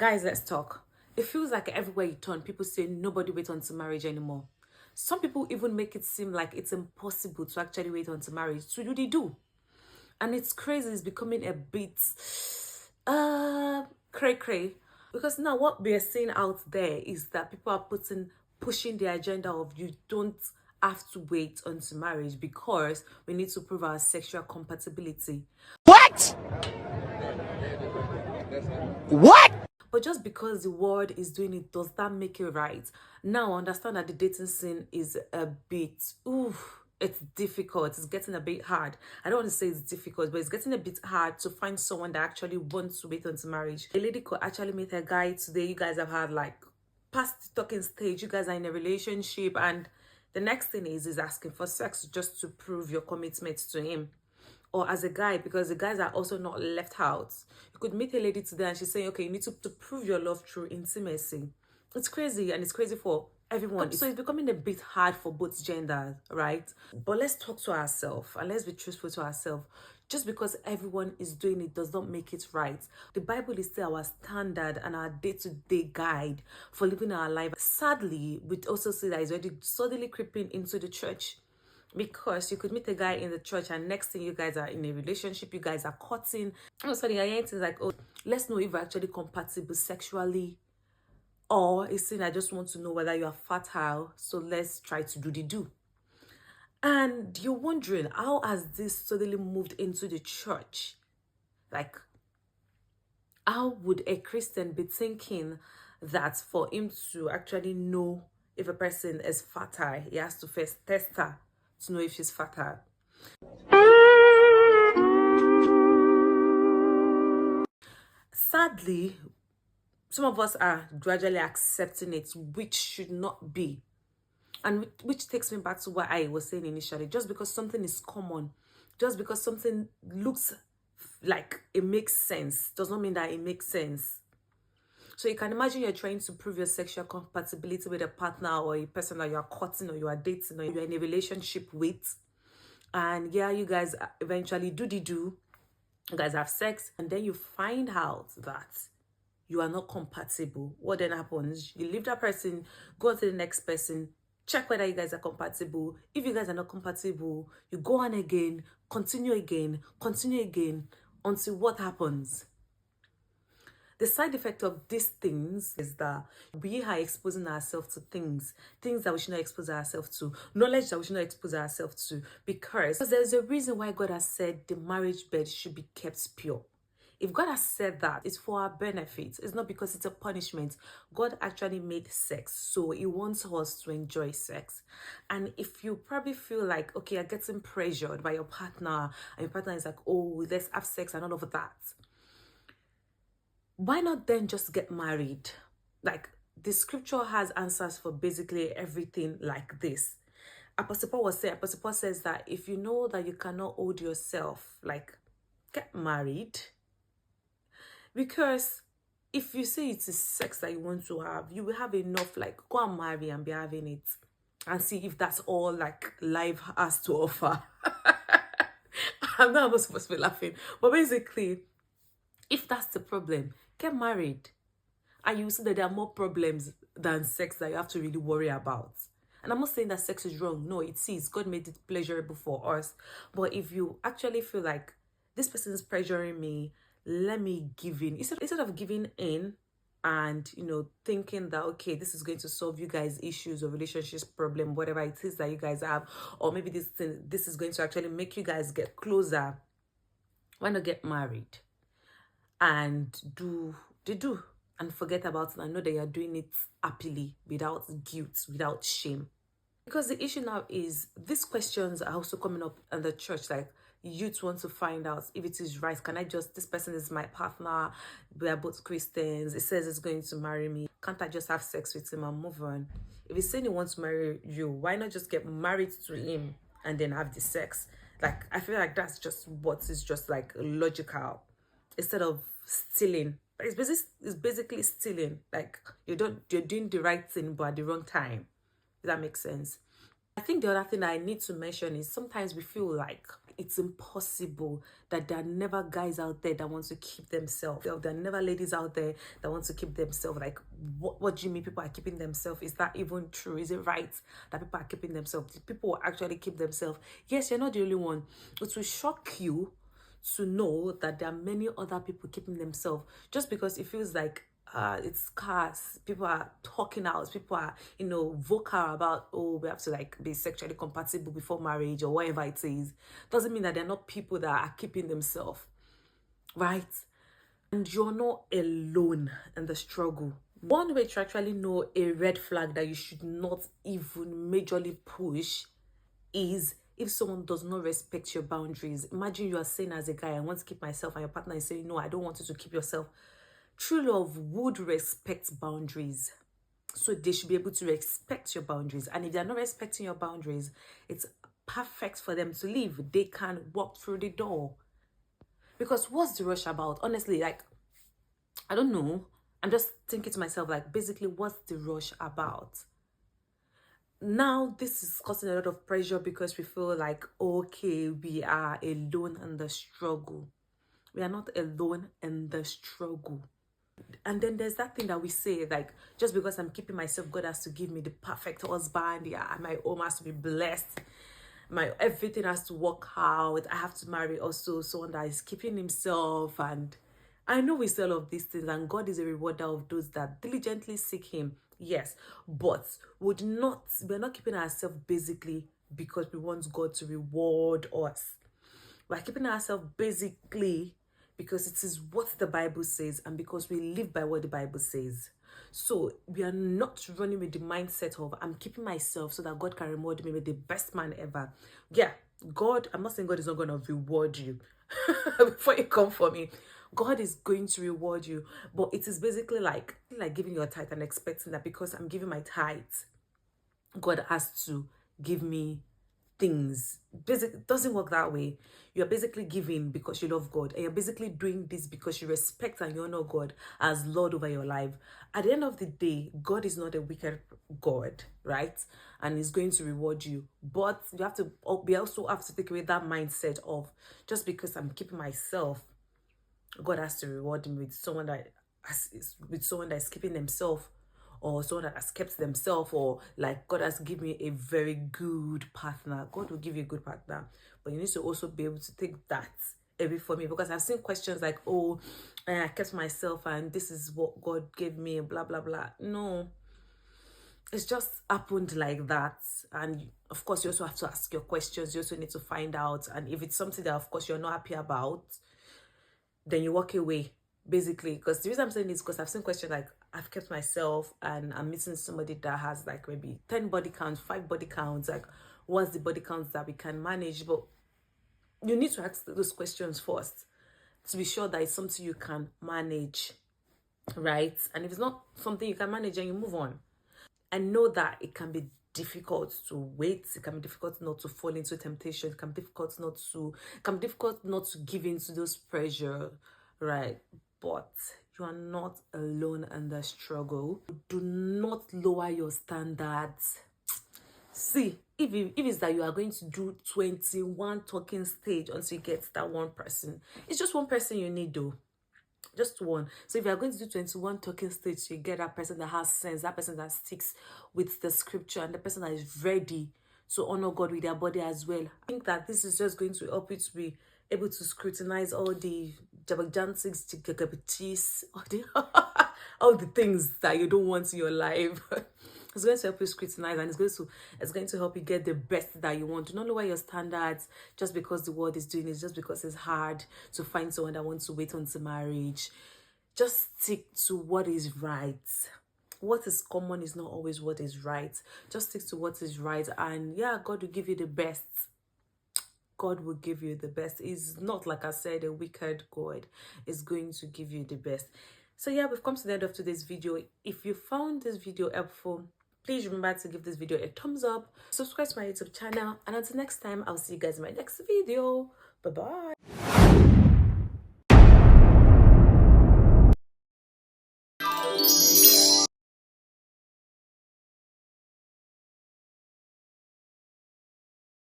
Guys, let's talk. It feels like everywhere you turn, people say nobody waits until marriage anymore. Some people even make it seem like it's impossible to actually wait until marriage. So do they do? And it's crazy, it's becoming a bit cray cray. Because now what we are seeing out there is that people are pushing the agenda of you don't have to wait until marriage because we need to prove our sexual compatibility. What? What? But just because the world is doing it, does that make it right? Now, understand that the dating scene is a bit, it's difficult. It's getting a bit hard. I don't want to say it's difficult, but it's getting a bit hard to find someone that actually wants to wait until marriage. A lady could actually meet a guy today. You guys have had like past the talking stage. You guys are in a relationship, and the next thing is asking for sex just to prove your commitment to him. Or as a guy, because the guys are also not left out. You could meet a lady today and she's saying, okay, you need to prove your love through intimacy. It's crazy, and it's crazy for everyone. So it's becoming a bit hard for both genders, right? But let's talk to ourselves and let's be truthful to ourselves. Just because everyone is doing it does not make it right. The Bible is still our standard and our day-to-day guide for living our life. Sadly, we also see that it's already suddenly creeping into the church. Because you could meet a guy in the church and next thing you guys are in a relationship, you guys are courting. And so you're hearing things like, oh, let's know if we're actually compatible sexually. Or it's saying, I just want to know whether you are fertile, so let's try to do the do. And you're wondering, how has this suddenly moved into the church? Like, how would a Christian be thinking that for him to actually know if a person is fertile, he has to first test her to know if she's fertile? Sadly, some of us are gradually accepting it, which should not be. And which takes me back to what I was saying initially. Just because something is common, just because something looks like it makes sense, does not mean that it makes sense. So you can imagine you're trying to prove your sexual compatibility with a partner or a person that you are courting or you are dating or you're in a relationship with. And yeah, you guys eventually do you guys have sex, and then you find out that you are not compatible. What then happens? You leave that person, go to the next person, check whether you guys are compatible. If you guys are not compatible, you go on again, continue again, until what happens? The side effect of these things is that we are exposing ourselves to things that we should not expose ourselves to, knowledge that we should not expose ourselves to, because there's a reason why God has said the marriage bed should be kept pure. If God has said that, it's for our benefit. It's not because it's a punishment. God actually made sex, so he wants us to enjoy sex. And if you probably feel like, okay, you're getting pressured by your partner, and your partner is like, oh, let's have sex and all of that, why not then just get married? Like, the scripture has answers for basically everything like this. Apostle Paul says that if you know that you cannot hold yourself, like, get married. Because if you say it is sex that you want to have, you will have enough, like, go and marry and be having it and see if that's all like life has to offer. I'm not supposed to be laughing, but basically, if that's the problem, get married. And you see that there are more problems than sex that you have to really worry about. And I'm not saying that sex is wrong. No, it is. God made it pleasurable for us. But if you actually feel like this person is pressuring me, let me give in. Instead of giving in and, thinking that, okay, this is going to solve you guys' issues or relationships problem, whatever it is that you guys have, or maybe this is going to actually make you guys get closer, why not get married and do and forget about it and know that you're doing it happily, without guilt, without shame. Because the issue now is these questions are also coming up in the church, like youths want to find out if it is right. Can I just, this person is my partner, we are both Christians, it says it's going to marry me, can't I just have sex with him and move on? If he's saying he wants to marry you, why not just get married to him and then have the sex? Like, I feel like that's just what is just like logical, instead of stealing. It's basically stealing. Like, you're doing the right thing but at the wrong time. Does that make sense? I think the other thing that I need to mention is sometimes we feel like it's impossible, that there are never guys out there that want to keep themselves. There are never ladies out there that want to keep themselves. Like, what do you mean people are keeping themselves? Is that even true? Is it right that people are keeping themselves? People will actually keep themselves. Yes, you're not the only one. It will shock you to know that there are many other people keeping themselves, just because it feels like it's scarce. People are talking out, people are, vocal about, oh, we have to like be sexually compatible before marriage or whatever it is. Doesn't mean that they're not people that are keeping themselves, right? And you're not alone in the struggle. One way to actually know a red flag that you should not even majorly push is if someone does not respect your boundaries. Imagine you are saying as a guy, I want to keep myself, and your partner is saying, no, I don't want you to keep yourself. True love would respect boundaries. So they should be able to respect your boundaries. And if they're not respecting your boundaries, it's perfect for them to leave. They can walk through the door. Because what's the rush about? Honestly, like, I don't know. I'm just thinking to myself, like, basically, what's the rush about? Now, this is causing a lot of pressure because we feel like, okay, we are alone in the struggle. We are not alone in the struggle. And then there's that thing that we say, like, just because I'm keeping myself, God has to give me the perfect husband. Yeah, my home has to be blessed. My everything has to work out. I have to marry also someone that is keeping himself. And I know we say all of these things, and God is a rewarder of those that diligently seek him. Yes, but we're not keeping ourselves basically because we want God to reward us. We're keeping ourselves basically because it is what the Bible says, and because we live by what the Bible says. So we are not running with the mindset of, I'm keeping myself so that God can reward me with the best man ever. Yeah, God, I'm not saying God is not going to reward you before you come for me. God is going to reward you, but it is basically like giving your tithe and expecting that because I'm giving my tithe, God has to give me things. It doesn't work that way. You're basically giving because you love God, and you're basically doing this because you respect and you honor God as Lord over your life. At the end of the day, God is not a wicked God, right? And he's going to reward you. But we also have to take away that mindset of, just because I'm keeping myself, God has to reward me with someone that is keeping themselves, or someone that has kept themselves, or like God has given me a very good partner. God will give you a good partner, but you need to also be able to take that away from me, because I've seen questions like, oh, I kept myself and this is what God gave me, blah blah blah. No, it's just happened like that. And of course, you also have to ask your questions. You also need to find out, and if it's something that of course you're not happy about, then you walk away, basically. Because the reason I'm saying this is because I've seen questions like, I've kept myself and I'm meeting somebody that has like maybe 10 body counts, 5 body counts. Like, what's the body counts that we can manage? But you need to ask those questions first to be sure that it's something you can manage, right? And if it's not something you can manage, then you move on. I know that it can be difficult to wait. It can be difficult not to fall into temptation. It can be difficult not to give in to those pressure, right? But you are not alone in the struggle. Do not lower your standards. See, if it's that you are going to do 21 talking stage until you get that one person, it's just one person you need though. Just one. So if you're going to do 21 talking stage, you get that person that has sense, that person that sticks with the scripture, and the person that is ready to honor God with their body as well. I think that this is just going to help you to be able to scrutinize all the jabajantics, all the things that you don't want in your life. It's going to help you scrutinize, and it's going to help you get the best that you want. Do not lower your standards just because the world is doing it, just because it's hard to find someone that wants to wait until marriage. Just stick to what is right. What is common is not always what is right. Just stick to what is right, and yeah, God will give you the best. God will give you the best. It's not, like I said, a wicked God. It's going to give you the best. So yeah, we've come to the end of today's video. If you found this video helpful, please remember to give this video a thumbs up, subscribe to my YouTube channel, and until next time, I'll see you guys in my next video. Bye bye.